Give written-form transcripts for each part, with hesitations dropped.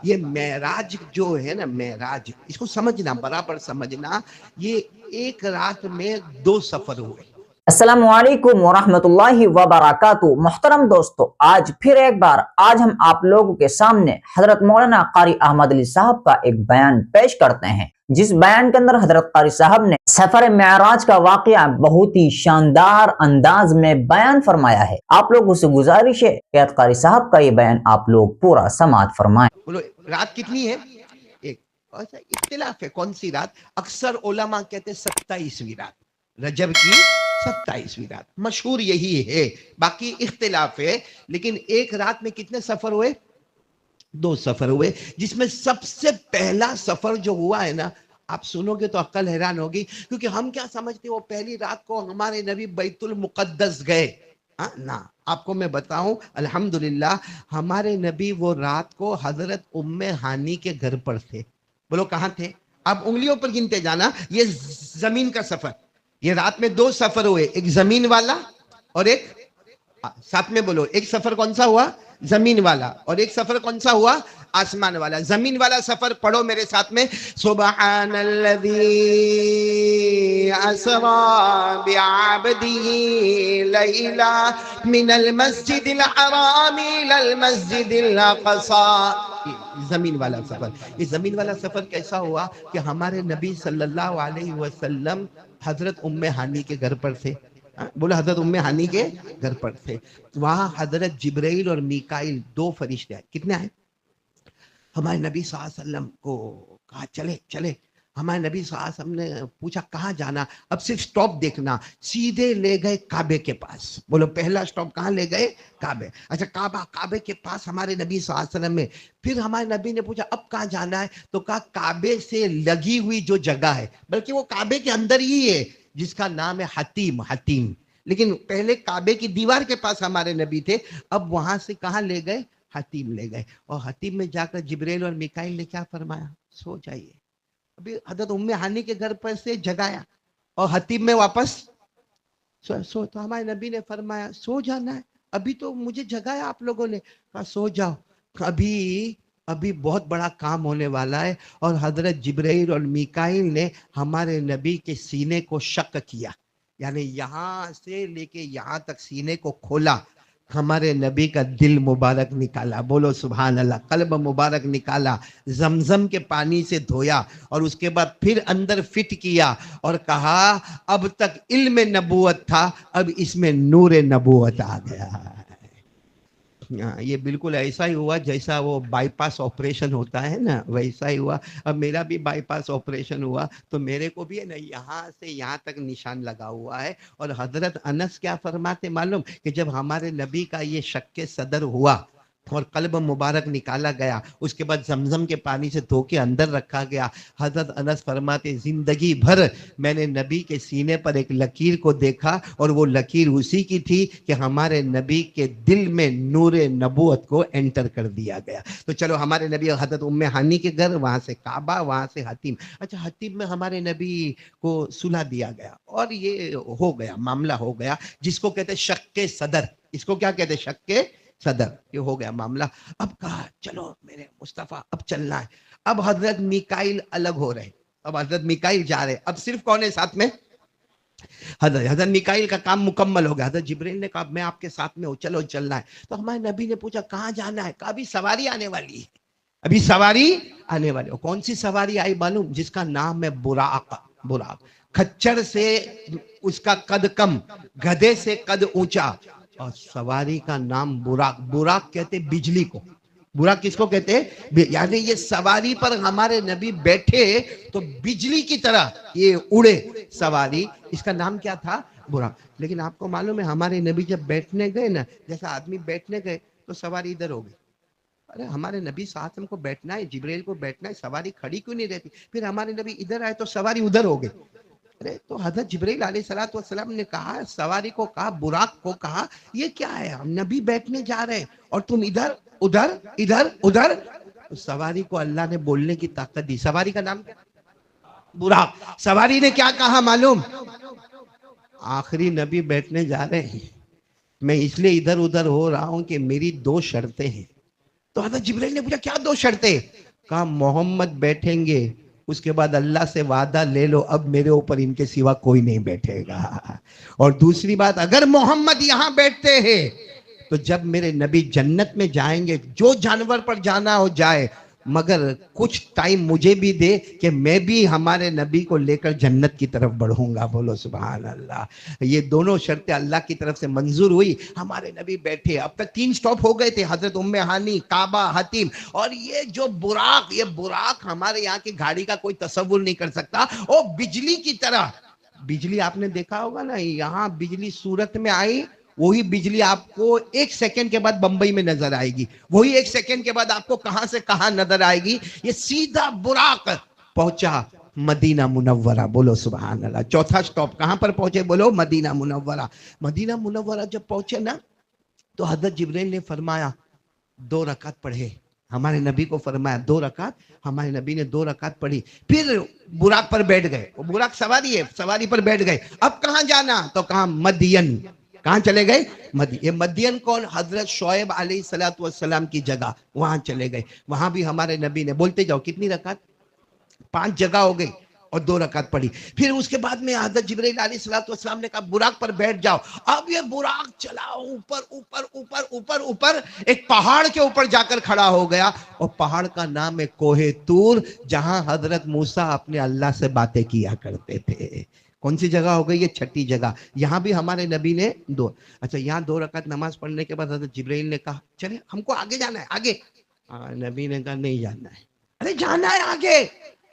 یہ معراج جو ہے نا، معراج اس کو سمجھنا، برابر سمجھنا، یہ ایک رات میں 2 سفر ہوئے۔ السلام علیکم ورحمۃ اللہ وبرکاتہ۔ محترم دوستو، آج پھر ایک بار ہم آپ لوگوں کے سامنے حضرت مولانا قاری احمد علی صاحب کا ایک بیان پیش کرتے ہیں، جس بیان کے اندر حضرت قاری صاحب نے سفر معراج کا واقعہ بہت ہی شاندار انداز میں بیان فرمایا ہے۔ آپ لوگوں سے گزارش ہے کہ قاری صاحب کا یہ بیان آپ لوگ پورا سماعت فرمائیں۔ بولو رات کتنی ہے؟ ایک۔ اختلاف ہے کون سی رات، اکثر علماء کہتے ہیں 27ویں رات، رجب کی 27ویں رات، مشہور یہی ہے، باقی اختلاف ہے۔ لیکن ایک رات میں کتنے سفر ہوئے؟ 2 سفر ہوئے، جس میں سب سے پہلا سفر جو ہوا ہے نا، آپ سنو گے تو عقل حیران ہوگی، کیونکہ ہم کیا سمجھتے ہیں وہ پہلی رات کو ہمارے نبی بیت المقدس گئے، نا، آپ کو میں بتاؤں الحمدللہ ہمارے نبی وہ رات کو حضرت ام ہانی کے گھر پر تھے۔ بولو کہاں تھے؟ آپ انگلیوں پر گنتے جانا، یہ زمین کا سفر، یہ رات میں 2 سفر ہوئے، ایک زمین والا اور ایک، ساتھ میں بولو، ایک سفر کون سا ہوا؟ زمین والا، اور ایک سفر کون سا ہوا؟ آسمان والا۔ زمین والا سفر پڑھو میرے ساتھ میں، سبحان الذی اسری بعبدہ لیلا من المسجد الحرام الی المسجد الاقصی۔ زمین والا سفر، یہ زمین والا سفر کیسا ہوا کہ ہمارے نبی صلی اللہ علیہ وسلم حضرت ام ہانی کے گھر پر تھے، بولو حضرت ام ہانی کے گھر پر تھے، وہاں حضرت جبرائیل اور میکائیل 2 فرشتے آئے۔ کتنے آئے؟ ہمارے نبی صلی اللہ علیہ وسلم کو کہا چلے چلے، ہمارے نبی صلی اللہ علیہ وسلم نے پوچھا کہاں جانا، اب صرف سٹاپ دیکھنا، سیدھے لے گئے کعبے کے پاس۔ بولو پہلا سٹاپ کہاں لے گئے؟ کعبے۔ اچھا کعبے کے پاس ہمارے نبی صلی اللہ علیہ وسلم میں، پھر ہمارے نبی نے پوچھا اب کہاں جانا ہے، تو کہا کعبے سے لگی ہوئی جو جگہ ہے، بلکہ وہ کعبے کے اندر ہی ہے، جس کا نام ہے حتیم۔ حتیم، لیکن پہلے کعبے کی دیوار کے پاس ہمارے نبی تھے، اب وہاں سے کہاں لے گئے؟ حتیم لے گئے، اور حتیم میں جا کر جبرائیل اور میکائیل نے کیا فرمایا؟ سو جائیے۔ ابھی حضرت ام ہانی کے گھر پر سے جگایا اور حتیم میں واپس سو، تو ہمارے نبی نے فرمایا سو جانا ہے، ابھی تو مجھے جگایا آپ لوگوں نے، کہا سو جاؤ، ابھی بہت بڑا کام ہونے والا ہے۔ اور حضرت جبرائیل اور میکائیل نے ہمارے نبی کے سینے کو شق کیا، یعنی یہاں سے لے کے یہاں تک سینے کو کھولا، ہمارے نبی کا دل مبارک نکالا، بولو سبحان اللہ، قلب مبارک نکالا، زمزم کے پانی سے دھویا، اور اس کے بعد پھر اندر فٹ کیا اور کہا اب تک علم نبوت تھا، اب اس میں نور نبوت آ گیا۔ یہ بالکل ایسا ہی ہوا جیسا وہ بائی پاس آپریشن ہوتا ہے نا، ویسا ہی ہوا۔ اب میرا بھی بائی پاس آپریشن ہوا تو میرے کو بھی ہے نا یہاں سے یہاں تک نشان لگا ہوا ہے۔ اور حضرت انس کیا فرماتے معلوم، کہ جب ہمارے نبی کا یہ شق صدر ہوا اور قلب مبارک نکالا گیا، اس کے بعد زمزم کے پانی سے دھو کے اندر رکھا گیا، حضرت انس فرماتے زندگی بھر میں نے نبی کے سینے پر ایک لکیر کو دیکھا، اور وہ لکیر اسی کی تھی کہ ہمارے نبی کے دل میں نور نبوت کو انٹر کر دیا گیا۔ تو چلو ہمارے نبی حضرت ام ہانی کے گھر، وہاں سے کعبہ، وہاں سے حتیم۔ اچھا حتیم میں ہمارے نبی کو صلح دیا گیا، اور یہ ہو گیا، معاملہ ہو گیا، جس کو کہتے شق صدر۔ اس کو کیا کہتے؟ شق صدر۔ یہ ہو گیا معاملہ۔ اب کہا چلو میرے مصطفیٰ اب چلنا ہے۔ اب حضرت میکائیل الگ ہو رہے، اب حضرت میکائیل جا رہے، اب صرف کون ہے ساتھ میں؟ حضرت میکائیل کا کام مکمل ہو گیا، حضرت جبرائیل نے کہا میں آپ کے ساتھ میں ہوں، چلو چلنا ہے۔ تو ہمارے نبی نے پوچھا کہاں جانا ہے؟ کہا ابھی سواری آنے والی ہے، ابھی سواری آنے والی ہے۔ کون سی سواری آئی معلوم؟ جس کا نام ہے براق۔ براق، کھچر سے اس کا قد کم، گدھے سے قد اونچا، اور سواری کا نام براق۔ براق کہتے بجلی کو، براق کس کو کہتے ہیں؟ یعنی یہ سواری پر ہمارے نبی بیٹھے تو بجلی کی طرح یہ اڑے سواری، اس کا نام کیا تھا؟ براق۔ لیکن آپ کو معلوم ہے ہمارے نبی جب بیٹھنے گئے نا، جیسا آدمی بیٹھنے گئے تو سواری ادھر ہو گئی۔ ارے ہمارے نبی صلی اللہ علیہ وسلم کو بیٹھنا ہے، جبرائیل کو بیٹھنا ہے، سواری کھڑی کیوں نہیں رہتی؟ پھر ہمارے نبی ادھر آئے تو سواری ادھر ہو گئی۔ ارے تو حضرت جبرائیل علیہ الصلوۃ والسلام نے کہا، سواری کو کہا، براق کو کہا یہ کیا ہے؟ ہم نبی بیٹھنے جا رہے ہیں اور تم ادھر ادھر ادھر ادھر۔ تو سواری کو اللہ نے بولنے کی طاقت دی۔ سواری کا نام کیا؟ براق۔ سواری نے کیا کہا معلوم؟ آخری نبی بیٹھنے جا رہے ہیں، میں اس لیے ادھر ادھر ہو رہا ہوں کہ میری 2 شرطیں ہیں۔ تو حضرت جبرائیل نے پوچھا کیا دو شرطیں؟ کہا محمد بیٹھیں گے اس کے بعد اللہ سے وعدہ لے لو اب میرے اوپر ان کے سوا کوئی نہیں بیٹھے گا، اور دوسری بات اگر محمد یہاں بیٹھتے ہیں تو جب میرے نبی جنت میں جائیں گے جو جانور پر جانا ہو جائے، مگر کچھ ٹائم مجھے بھی دے کہ میں بھی ہمارے نبی کو لے کر جنت کی طرف بڑھوں گا۔ بولو سبحان اللہ۔ یہ دونوں شرطیں اللہ کی طرف سے منظور ہوئی، ہمارے نبی بیٹھے۔ اب تک 3 سٹاپ ہو گئے تھے، حضرت ام ہانی، کعبہ، حتیم، اور یہ جو براق، یہ براق ہمارے یہاں کی گاڑی کا کوئی تصور نہیں کر سکتا، وہ بجلی کی طرح۔ بجلی آپ نے دیکھا ہوگا نا، یہاں بجلی صورت میں آئی، وہی بجلی آپ کو 1 سیکنڈ کے بعد بمبئی میں نظر آئے گی، وہی 1 سیکنڈ کے بعد آپ کو کہاں سے کہاں نظر آئے گی۔ یہ سیدھا براق پہنچا مدینہ منورہ۔ بولو سبحان اللہ۔ چوتھا سٹاپ کہاں پر پہنچے؟ بولو مدینہ منورہ۔ مدینہ منورہ جب پہنچے نا تو حضرت جبرائیل نے فرمایا 2 رکعت پڑھے۔ ہمارے نبی کو فرمایا 2 رکعت، ہمارے نبی نے 2 رکعت پڑھی، پھر براق پر بیٹھ گئے۔ وہ براق سواری ہے، سواری پر بیٹھ گئے۔ اب کہاں جانا؟ تو کہاں مدین۔ کہاں چلے گئے؟ یہ مدین کون؟ حضرت شعیب علیہ السلام کی جگہ، وہاں چلے گئے۔ وہاں بھی ہمارے نبی نے، بولتے جاؤ کتنی رکعت؟ 5 جگہ ہو گئی اور 2 رکعت پڑھی۔ پھر اس کے بعد میں حضرت جبرائیل علیہ السلام نے کہا براق پر بیٹھ جاؤ۔ اب یہ براق چلا اوپر اوپر اوپر اوپر اوپر، ایک پہاڑ کے اوپر جا کر کھڑا ہو گیا، اور پہاڑ کا نام ہے کوہ طور، جہاں حضرت موسیٰ اپنے اللہ سے باتیں کیا کرتے تھے۔ کون سی جگہ ہو گئی؟ یہ 6ٹھی جگہ۔ یہاں بھی ہمارے نبی نے 2۔ اچھا، یہاں 2 رکعت نماز پڑھنے کے بعد حضرت جبرائیل نے کہا چلے ہم کو آگے جانا ہے، آگے۔ نبی نے کہا نہیں جانا ہے۔ ارے جانا ہے آگے۔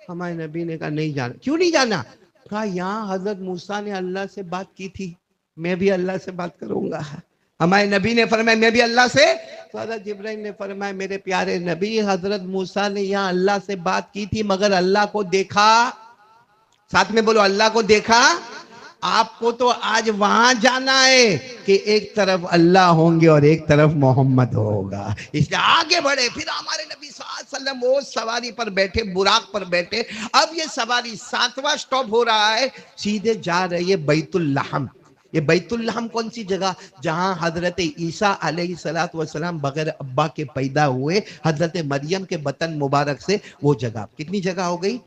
ہمارے نبی نے کہا نہیں جانا۔ کیوں نہیں جانا؟ کہا یہاں حضرت موسیٰ نے اللہ سے بات کی تھی، میں بھی اللہ سے بات کروں گا۔ ہمارے نبی نے فرمایا میں بھی اللہ سے۔ تو حضرت جبرائیل نے فرمایا میرے پیارے نبی، حضرت موسیٰ نے یہاں اللہ سے بات کی تھی مگر اللہ کو دیکھا۔ ساتھ میں بولو اللہ کو دیکھا۔ آپ کو تو آج وہاں جانا ہے کہ ایک طرف اللہ ہوں گے اور ایک طرف محمد ہوگا، اس لیے آگے بڑھے۔ پھر ہمارے نبی صلی اللہ علیہ وسلم وہ سواری پر بیٹھے، براق پر بیٹھے۔ اب یہ سواری 7واں سٹاپ ہو رہا ہے، سیدھے جا رہی ہے بیت اللحم۔ یہ بیت اللحم کون سی جگہ؟ جہاں حضرت عیسیٰ علیہ السلام بغیر ابا کے پیدا ہوئے، حضرت مریم کے بطن مبارک سے، وہ جگہ۔ کتنی جگہ ہو گئی؟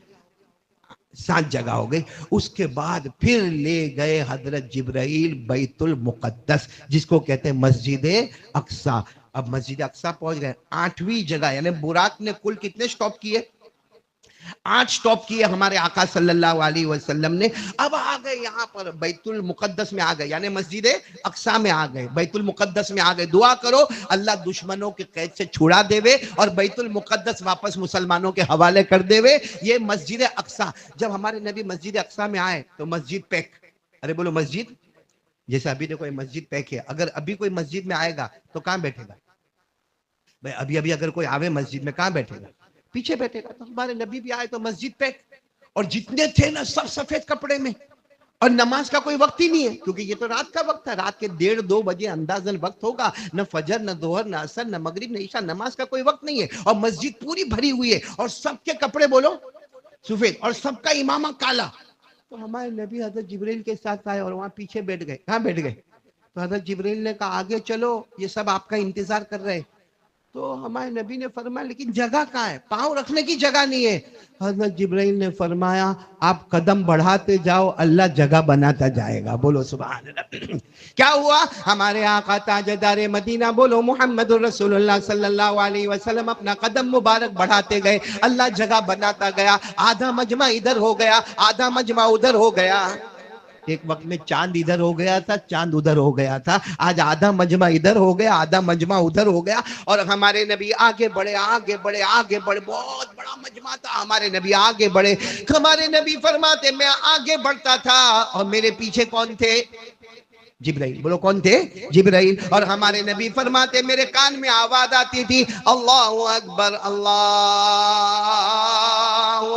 7 جگہ ہو گئی۔ اس کے بعد پھر لے گئے حضرت جبرائیل بیت المقدس، جس کو کہتے ہیں مسجد اقصی۔ اب مسجد اقصی پہنچ گئے، 8ویں جگہ، یعنی براق نے کل کتنے سٹاپ کیے؟ 8 سٹاپ کیے ہمارے آقا صلی اللہ علیہ وسلم نے۔ اب آ گئے یہاں پر بیت المقدس میں، آ گئے یعنی مسجد اقصی میں آ گئے، بیت المقدس میں آ گئے۔ دعا کرو اللہ دشمنوں کے قید سے چھڑا دے وے اور بیت المقدس واپس مسلمانوں کے حوالے کر دے وے۔ یہ مسجد اقصی۔ جب ہمارے نبی مسجد اقصی میں آئے تو مسجد پیک۔ ارے بولو مسجد، جیسے ابھی دیکھو مسجد پیک ہے، اگر ابھی کوئی مسجد میں آئے گا تو کہاں بیٹھے گا؟ بھائی ابھی اگر کوئی آوے مسجد میں کہاں بیٹھے گا؟ پیچھے بیٹھے گا۔ تو ہمارے نبی بھی آئے تو مسجد پیک، اور جتنے تھے نا سب سفید کپڑے میں، اور نماز کا کوئی وقت ہی نہیں ہے، کیونکہ یہ تو رات کا وقت ہے، رات کے 1:30-2 بجے اندازاً وقت ہوگا، نہ فجر نہ ظہر نہ عصر نہ مغرب نہ عشاء، نماز کا کوئی وقت نہیں ہے، اور مسجد پوری بھری ہوئی ہے، اور سب کے کپڑے بولو سفید، اور سب کا امامہ کالا۔ تو ہمارے نبی حضرت جبرائیل کے ساتھ آئے اور وہاں پیچھے بیٹھ گئے۔ کہاں بیٹھ گئے؟ تو حضرت جبرائیل نے کہا آگے چلو، یہ سب آپ کا انتظار کر رہے۔ تو ہمارے نبی نے فرمایا لیکن جگہ کہاں ہے؟ پاؤں رکھنے کی جگہ نہیں ہے۔ حضرت جبرائیل نے فرمایا آپ قدم بڑھاتے جاؤ، اللہ جگہ بناتا جائے گا۔ بولو سبحان اللہ۔ کیا ہوا؟ ہمارے آقا تاجدار مدینہ بولو محمد الرسول اللہ صلی اللہ علیہ وسلم اپنا قدم مبارک بڑھاتے گئے، اللہ جگہ بناتا گیا۔ آدھا مجمع ادھر ہو گیا، آدھا مجمع ادھر ہو گیا۔ ایک وقت میں چاند ادھر ہو گیا تھا، چاند ادھر ہو گیا تھا، آج آدھا مجمع ادھر ہو گیا، آدھا مجمع ادھر ہو گیا، اور ہمارے نبی آگے بڑھے آگے بڑھے آگے بڑھے۔ بہت بڑا مجمع تھا، ہمارے نبی آگے بڑھے۔ ہمارے نبی فرماتے میں آگے بڑھتا تھا اور میرے پیچھے کون تھے؟ جبرائیل۔ بولو کون تھے؟ جبرائیل۔ اور ہمارے نبی فرماتے میرے کان میں آواز آتی تھی اللہ اکبر اللہ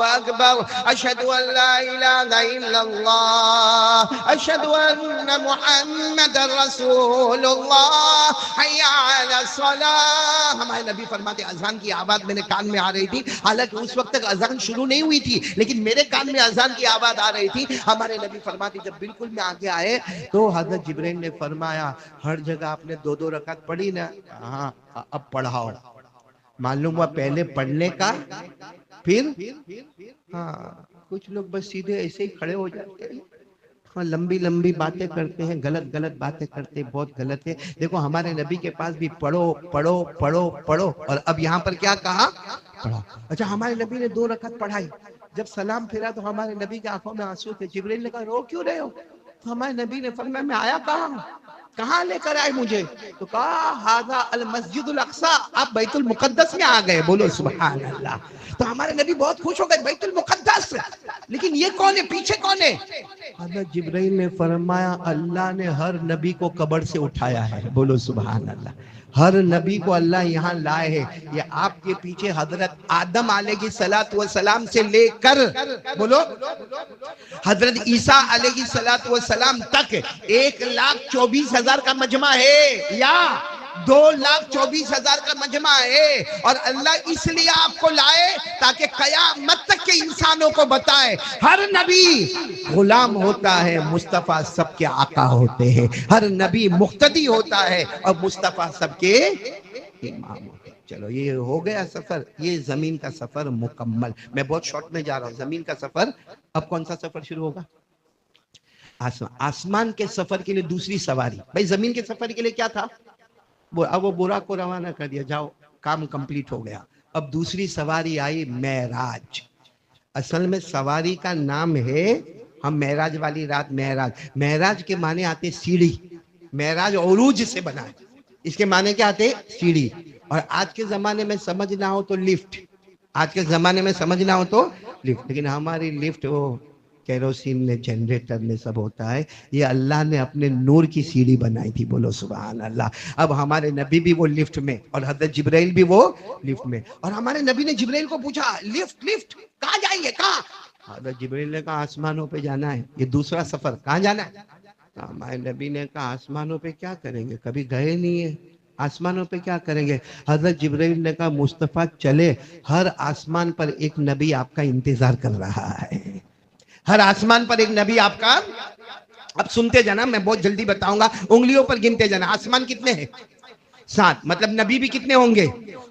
اکبر، اشہد ان لا الہ الا اللہ، اشہد ان محمد رسول اللہ، حی علی الصلاۃ۔ ہمارے نبی فرماتے اذان کی آواز میرے کان میں آ رہی تھی، حالانکہ اس وقت تک اذان شروع نہیں ہوئی تھی، لیکن میرے کان میں اذان کی آواز آ رہی تھی۔ ہمارے نبی فرماتے جب بالکل میں آگے آئے تو حضرت جبرائیل نے فرمایا ہر جگہ آپ نے 2-2 رکعت پڑھی نا، ہاں اب پڑھاؤ۔ معلوم ہوا پہلے پڑھنے کا پھر ہاں کچھ لوگ بس سیدھے ایسے ہی کھڑے ہو جاتے ہیں، ہاں لمبی لمبی باتیں کرتے ہیں، غلط غلط باتیں کرتے ہیں، بہت غلط ہے۔ دیکھو ہمارے نبی کے پاس بھی پڑھو پڑھو پڑھو پڑھو، اور اب یہاں پر کیا کہا؟ پڑھا۔ اچھا ہمارے نبی نے 2 رکعت پڑھائی، جب سلام پھرا تو ہمارے نبی کی آنکھوں میں آنسو تھے۔ جبرائیل نے کہا رو کیوں رہے ہو؟ تو ہمارے نبی نے فرمایا میں آیا کہاں لے کر آئے مجھے؟ تو کہا ھذا المسجد الاقصی، آپ بیت المقدس میں آ گئے، بولو سبحان اللہ۔ تو ہمارے نبی بہت خوش ہو گئے، بیت المقدس، لیکن یہ کون ہے پیچھے کون ہے؟ حضرت جبرائیل نے فرمایا اللہ نے ہر نبی کو قبر سے اٹھایا ہے، بولو سبحان اللہ۔ ہر نبی کو اللہ یہاں لائے ہے، یہ آپ کے پیچھے حضرت آدم علیہ السلام سے لے کر بولو حضرت عیسیٰ علیہ السلام تک 1,24,000 کا مجمع ہے، یا 2,24,000 کا مجمع ہے، اور اللہ اس لیے آپ کو لائے تاکہ قیامت تک کے انسانوں کو بتائے ہر نبی غلام ہوتا ہے، مصطفیٰ سب کے آقا ہوتے ہیں، ہر نبی مقتدی ہوتا ہے اور مصطفیٰ سب کے امام ہوتے ہیں۔ چلو یہ ہو گیا سفر، یہ زمین کا سفر مکمل۔ میں بہت شارٹ میں جا رہا ہوں، زمین کا سفر۔ اب کون سا سفر شروع ہوگا؟ آسمان کے سفر کے لیے دوسری سواری۔ بھائی زمین کے سفر کے لیے کیا تھا؟ اب وہ برا کو روانہ کر دیا، جاؤ کام کمپلیٹ ہو گیا۔ اب دوسری سواری آئی معراج۔ اصل میں سواری کا نام ہے، ہم معراج والی رات معراج، معراج کے معنی آتے سیڑھی، معراج عروج سے بنا ہے، اس کے معنی کیا آتے؟ سیڑھی۔ اور آج کے زمانے میں سمجھنا ہو تو لفٹ، آج کے زمانے میں سمجھنا ہو تو لفٹ، لیکن ہماری لفٹ وہ کیروسین میں جنریٹر میں سب ہوتا ہے، یہ اللہ نے اپنے نور کی سیڑھی بنائی تھی، بولو سبحان اللہ۔ اب ہمارے نبی بھی وہ لفٹ میں، اور حضرت جبرائیل بھی وہ لفٹ میں، اور ہمارے نبی نے جبرائیل کو پوچھا لفٹ لفٹ کہاں جائیں گے؟ کہاں؟ حضرت جبرائیل نے کہا آسمانوں پہ جانا ہے، یہ دوسرا سفر، کہاں جانا ہے؟ ہمارے نبی نے کہا آسمانوں پہ کیا کریں گے، کبھی گئے نہیں ہے، آسمانوں پہ کیا کریں گے؟ حضرت جبرائیل نے کہا مصطفیٰ چلے، ہر آسمان پر ایک نبی آپ کا انتظار کر رہا ہے، ہر آسمان پر ایک نبی آپ کا۔ اب سنتے جانا، میں بہت جلدی بتاؤں گا، انگلیوں پر گنتے جانا۔ آسمان کتنے ہیں؟ 7، مطلب نبی بھی کتنے ہوں گے؟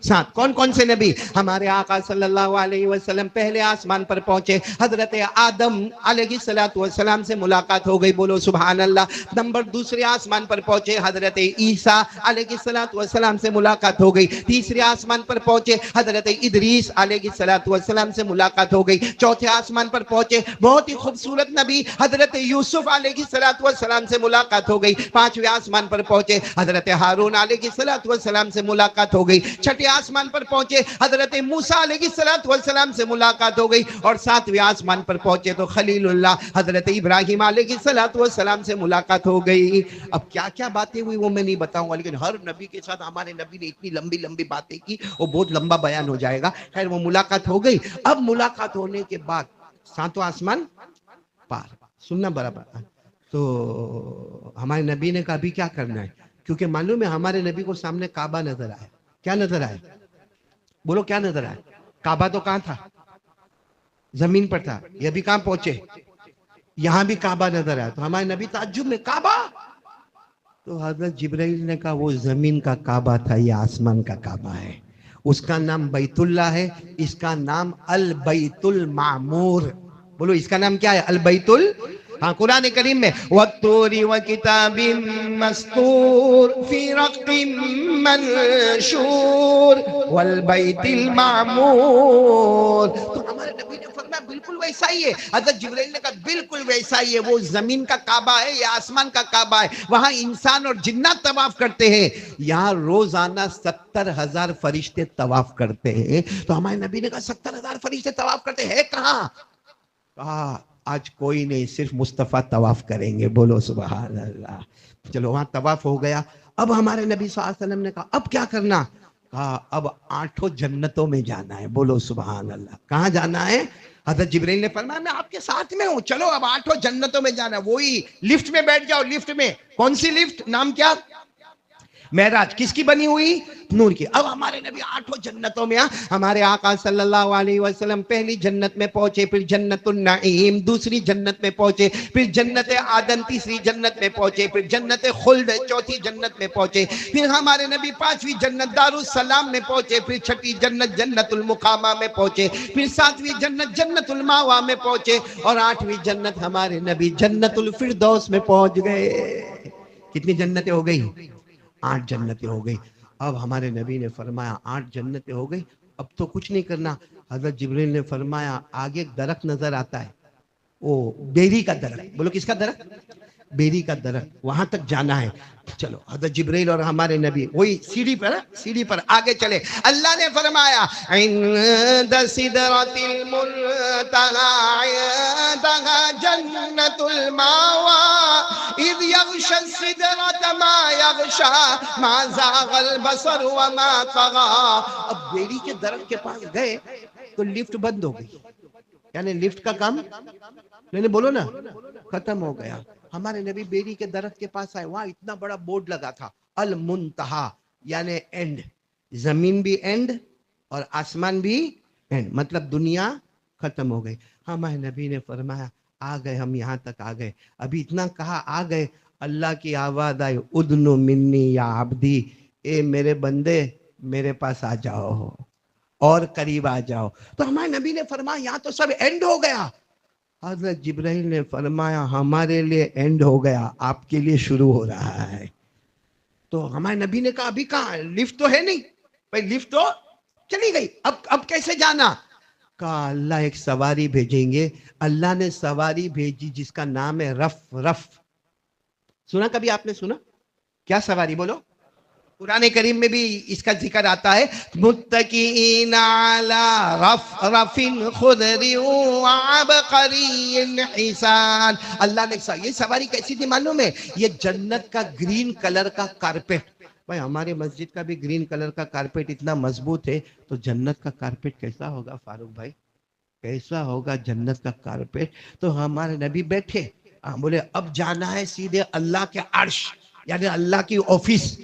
7۔ کون کون سے نبی؟ ہمارے آقا صلی اللہ علیہ وسلم پہلے آسمان پر پہنچے، حضرت آدم علیہ السلام سے ملاقات ہو گئی، بولو سبحان اللہ۔ نمبر دوسرے آسمان پر پہنچے، حضرت عیسیٰ علیہ السلام سے ملاقات ہو گئی۔ تیسرے آسمان پر پہنچے، حضرت ادریس علیہ السلام سے ملاقات ہو گئی۔ چوتھے آسمان پر پہنچے، بہت ہی خوبصورت نبی حضرت یوسف علیہ السلام سے ملاقات ہو گئی۔ پانچویں آسمان پر پہنچے، حضرت ہارون علیہ السلام سے ملاقات ہو گئی۔ چھٹے آسمان پر پہنچے، حضرت موسیٰ علیہ السلام سے ملاقات ہو گئی، اور ساتویں آسمان پر پہنچے تو خلیل اللہ حضرت ابراہیم علیہ السلام سے ملاقات ہو گئی۔ اب کیا کیا باتیں ہوئی وہ میں نہیں بتاؤں گا، لیکن ہر نبی کے ساتھ ہمارے نبی نے اتنی لمبی لمبی باتیں کی، وہ بہت لمبا بیان ہو جائے گا۔ خیر وہ ملاقات ہو گئی۔ اب ملاقات ہونے کے بعد 7واں آسمان پار، سننا برابر۔ تو ہمارے نبی نے کہا ابھی کیا کرنا ہے، کیونکہ معلوم ہے ہمارے نبی کو سامنے کعبہ نظر آیا۔ کیا نظر آیا؟ بولو کیا نظر آیا؟ کعبہ تو کہاں تھا؟ زمین پر تھا، یہ بھی کہاں پہنچے؟ یہاں بھی کعبہ نظر آیا۔ تو ہمارے نبی تعجب میں کعبہ، تو حضرت جبرائیل نے کہا وہ زمین کا کعبہ تھا، یہ آسمان کا کعبہ ہے، اس کا نام بیت اللہ ہے، اس کا نام البیت المعمور۔ بولو اس کا نام کیا ہے؟ البیت ہاں قرآن کریم میں وَالطُّورِ وَكِتَابٍ مَّسْطُورٍ فِي رَقٍّ مَّنشُورٍ وَالْبَيْتِ الْمَعْمُورِ۔ تو ہمارے نبی نے فرمایا بالکل ویسا ہی ہے۔ حضرت جبرائیل نے کہا بالکل ویسا ہی ہے، وہ زمین کا کعبہ ہے، یہ آسمان کا کعبہ ہے، وہاں انسان اور جنات طواف کرتے ہیں، یہاں روزانہ 70,000 فرشتے طواف کرتے ہیں۔ تو ہمارے نبی نے کہا 70,000 فرشتے طواف کرتے ہیں کہاں؟ کہا آج کوئی نہیں، صرف مصطفیٰ طواف کریں گے، بولو سبحان اللہ۔ چلو وہاں طواف ہو گیا۔ اب ہمارے نبی صلی اللہ علیہ وسلم نے کہا اب کیا کرنا؟ کہا اب 8 جنتوں میں جانا ہے، بولو سبحان اللہ۔ کہاں جانا ہے؟ حضرت جبرائیل نے فرمایا میں آپ کے ساتھ میں ہوں، چلو اب 8 جنتوں میں جانا ہے۔ وہی لفٹ میں بیٹھ جاؤ، لفٹ میں۔ کون سی لفٹ؟ نام کیا؟ معراج کس کی بنی ہوئی؟ نور کی. اب ہمارے نبی 8 جنتوں میں ہمارے آقا صلی اللہ علیہ وسلم پہلی جنت میں پہنچے, پھر جنت النعیم دوسری جنت میں پہنچے, پھر جنت عدن تیسری جنت میں پہنچے, پھر جنت خلد چوتھی جنت میں پہنچے, پھر ہمارے نبی 5ویں جنت دار السلام میں پہنچے, پھر 6ٹھی جنت جنت المقامہ میں پہنچے, پھر 7ویں جنت جنت الماوا میں پہنچے, اور 8ویں جنت ہمارے نبی جنت الفردوس میں پہنچ گئے. کتنی جنتیں ہو گئی؟ 8 جنتیں ہو گئی. اب ہمارے نبی نے فرمایا 8 جنتیں ہو گئی, اب تو کچھ نہیں کرنا. حضرت جبریل نے فرمایا آگے ایک درخت نظر آتا ہے, وہ بیری کا درخت. بولو کس کا درخت؟ بیری کا درخت, وہاں تک جانا ہے. چلو حضرت جبریل اور ہمارے نبی وہی سیڑھی پر آگے چلے. اللہ نے فرمایا عند سدرۃ المنتہی عندہا جنت الماوی اذ یغشی السدرۃ ما یغشی ما زاغ البصر وما طغی. اب بیری کے درخت کے پاس گئے تو لفٹ بند ہو گئی, یعنی لفٹ کا کام نہیں, بولو نا, ختم ہو گیا. ہمارے نبی بیری کے درخت کے پاس آئے, وہاں اتنا بڑا بورڈ لگا تھا المنتہا یعنی اینڈ, زمین بھی اینڈ اور آسمان بھی اینڈ, مطلب دنیا ختم ہو گئی. ہمارے نبی نے فرمایا آ گئے, ہم یہاں تک آ گئے. ابھی اتنا کہا آ گئے, اللہ کی آواز آئی ادنو منی یا عبدی, اے میرے بندے میرے پاس آ جاؤ اور قریب آ جاؤ. تو ہمارے نبی نے فرمایا یہاں تو سب اینڈ ہو گیا. حضرت جبرائیل نے فرمایا ہمارے لیے اینڈ ہو گیا, آپ کے لیے شروع ہو رہا ہے. تو ہمارے نبی نے کہا ابھی کہاں, لفٹ تو ہے نہیں بھائی, لفٹ تو چلی گئی, اب کیسے جانا؟ کہا اللہ ایک سواری بھیجیں گے. اللہ نے سواری بھیجی جس کا نام ہے رف. سنا کبھی آپ نے؟ سنا کیا سواری؟ بولو. قرآن کریم میں بھی اس کا ذکر آتا ہے, متکئین علی رف خضر وعبقری حسان. اللہ نے یہ سواری کیسی تھی معلوم ہے؟ یہ جنت کا گرین کلر کا کارپیٹ. بھائی ہمارے مسجد کا بھی گرین کلر کا کارپیٹ اتنا مضبوط ہے, تو جنت کا کارپیٹ کیسا ہوگا فاروق بھائی؟ کیسا ہوگا جنت کا کارپیٹ؟ تو ہمارے نبی بیٹھے, بولے اب جانا ہے سیدھے اللہ کے عرش, یعنی اللہ کی آفس,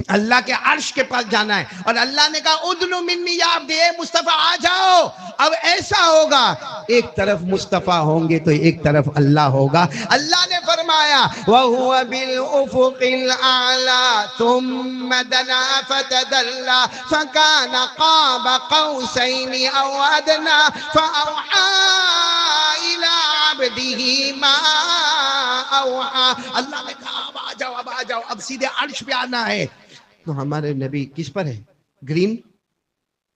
اللہ کے عرش کے پاس جانا ہے. اور اللہ نے کہا ادنو منی یا عبدی, اے مصطفیٰ آ جاؤ. اب ایسا ہوگا, ایک طرف مصطفیٰ ہوں گے تو ایک طرف اللہ ہوگا. اللہ نے فرمایا وَهُوَ بِالْأُفُقِ الْأَعْلَى ثُمَّ دَنَا فَتَدَلَّى فَكَانَ قَابَ قَوْسَيْنِ أَوْ أَدْنَى فَأَوْحَى إِلَىٰ عَبْدِهِ مَا أَوْحَى. اللہ نے کہا اب آ جاؤ, اب سیدھے عرش پہ آنا ہے. تو ہمارے نبی کس پر ہے؟ Green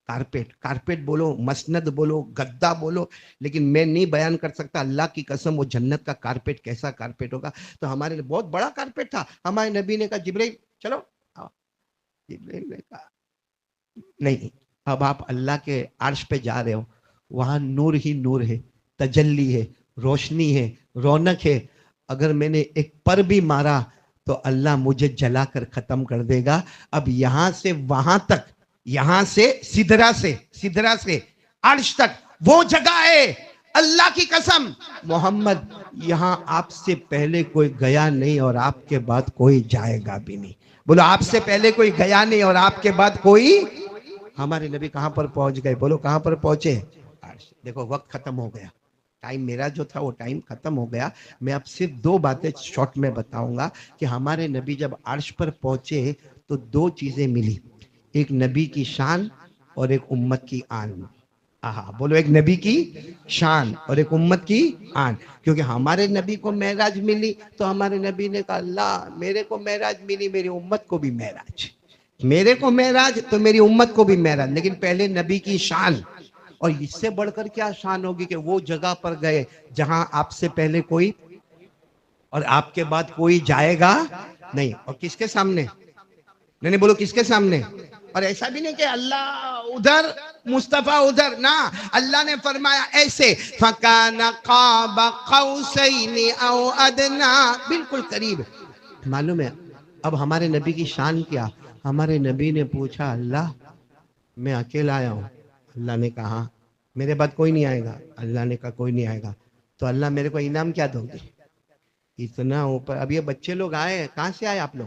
carpet. کارپیٹ بولو, مسند بولو, گدا بولو, لیکن میں نہیں بیان کر سکتا اللہ کی قسم وہ جنت کا کارپیٹ کیسا کارپیٹ ہوگا. تو ہمارے لیے بہت بڑا کارپیٹ تھا. ہمارے نبی نے کہا جبرائیل چلو. جبرائیل نے کہا نہیں, اب آپ اللہ کے عرش پہ جا رہے ہو, وہاں نور ہی نور ہے, تجلی ہے, روشنی ہے, رونق ہے. اگر میں نے ایک پر بھی مارا تو اللہ مجھے جلا کر ختم کر دے گا. اب یہاں سے وہاں تک, یہاں سے سدرا سے عرش تک وہ جگہ ہے, اللہ کی قسم محمد یہاں آپ سے پہلے کوئی گیا نہیں اور آپ کے بعد کوئی جائے گا بھی نہیں. بولو آپ سے پہلے کوئی گیا نہیں اور آپ کے بعد کوئی. ہمارے نبی کہاں پر پہنچ گئے؟ بولو کہاں پر پہنچے؟ عرش. دیکھو وقت ختم ہو گیا, ٹائم میرا جو تھا وہ ٹائم ختم ہو گیا. میں اب صرف 2 باتیں شارٹ میں بتاؤں گا کہ ہمارے نبی جب عرش پر پہنچے تو 2 چیزیں ملی, ایک نبی کی شان اور ایک امت کی آن. بولو ایک نبی کی شان اور ایک امت کی آن. کیونکہ ہمارے نبی کو معراج ملی تو ہمارے نبی نے کہا اللہ میرے کو معراج ملی, میری امت کو بھی معراج, میرے کو معراج تو میری امت کو بھی معراج. لیکن پہلے نبی کی شان, اور اس سے بڑھ کر کیا شان ہوگی کہ وہ جگہ پر گئے جہاں آپ سے پہلے کوئی اور آپ کے بعد کوئی جائے گا نہیں. اور کس کے سامنے؟ نہیں بولو کس کے سامنے؟ اور ایسا بھی نہیں کہ اللہ ادھر مصطفیٰ ادھر, نہ, اللہ نے فرمایا ایسے فَكَانَ قَابَ قَوْسَيْنِ أَوْ أَدْنَى, بالکل قریب. معلوم ہے اب ہمارے نبی کی شان کیا؟ ہمارے نبی نے پوچھا اللہ میں اکیلا آیا ہوں. اللہ نے کہا میرے بعد کوئی نہیں آئے گا. اللہ نے کہا کوئی نہیں آئے گا. تو اللہ میرے کو انعام کیا دو گے؟ اتنا اوپر. اب یہ بچے لوگ آئے, کہاں سے آئے آپ لوگ؟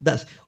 10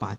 5।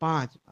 5।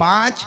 5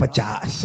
50,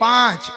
5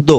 2,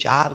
4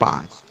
5।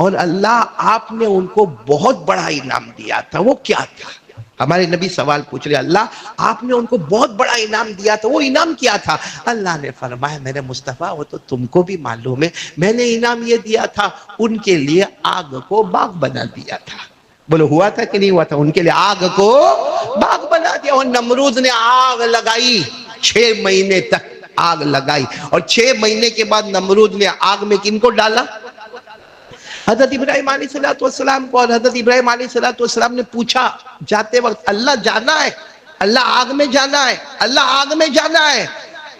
اور اللہ آپ نے ان کو بہت بڑا انعام دیا تھا، وہ کیا تھا؟ ہمارے نبی سوال پوچھ رہے، اللہ آپ نے ان کو بہت بڑا انعام دیا تھا، وہ انعام کیا تھا؟ اللہ نے فرمایا میرے مصطفیٰ وہ تو تم کو بھی معلوم ہے، میں نے انعام یہ دیا تھا ان کے لیے آگ کو باغ بنا دیا تھا۔ بولو ہوا تھا کہ نہیں ہوا تھا؟ ان کے لیے آگ کو باغ بنا دیا، اور نمرود نے آگ لگائی 6 مہینے تک آگ لگائی، اور 6 مہینے کے بعد نمرود نے آگ میں کن کو ڈالا؟ حضرت ابراہیم علیہ السلام کو۔ اور حضرت ابراہیم علیہ السلام نے پوچھا جاتے وقت، اللہ جانا ہے؟ اللہ آگ میں جانا ہے؟ اللہ آگ میں جانا ہے؟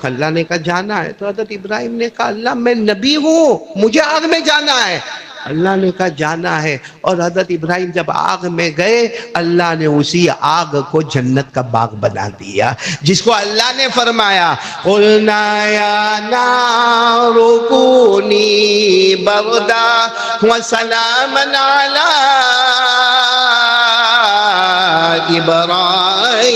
اللہ نے کہا جانا ہے۔ تو حضرت ابراہیم نے کہا اللہ میں نبی ہوں، مجھے آگ میں جانا ہے۔ اللہ نے کہا جانا ہے، اور حضرت ابراہیم جب آگ میں گئے اللہ نے اسی آگ کو جنت کا باغ بنا دیا، جس کو اللہ نے فرمایا قُلْنَا يَا نَارُ كُونِي بَرْدًا وَسَلَامًا عَلَىٰ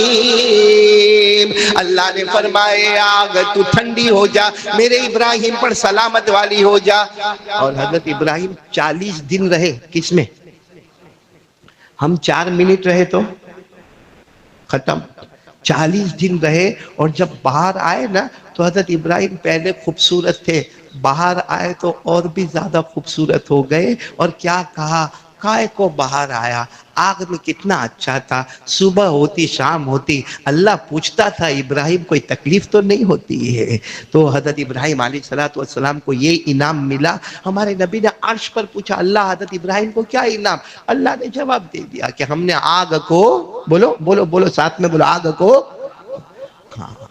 ابراہیم۔ اللہ نے فرمایا آگ تو ٹھنڈی ہو جا، میرے ابراہیم پر سلامت والی ہو جا۔ اور حضرت ابراہیم 40 دن رہے کس میں؟ ہم 4 منٹ رہے تو ختم، 40 دن رہے۔ اور جب باہر آئے نا تو حضرت ابراہیم پہلے خوبصورت تھے، باہر آئے تو اور بھی زیادہ خوبصورت ہو گئے۔ اور کیا کہا، کائے کو باہر آیا، آگ میں کتنا اچھا تھا، صبح ہوتی شام ہوتی اللہ پوچھتا تھا ابراہیم کوئی تکلیف تو نہیں ہوتی ہے؟ تو حضرت ابراہیم علیہ السلام کو یہ انعام ملا۔ ہمارے نبی نے عرش پر پوچھا اللہ حضرت ابراہیم کو کیا انعام؟ اللہ نے جواب دے دیا کہ ہم نے آگ کو، بولو بولو بولو ساتھ میں بولو، آگ کو۔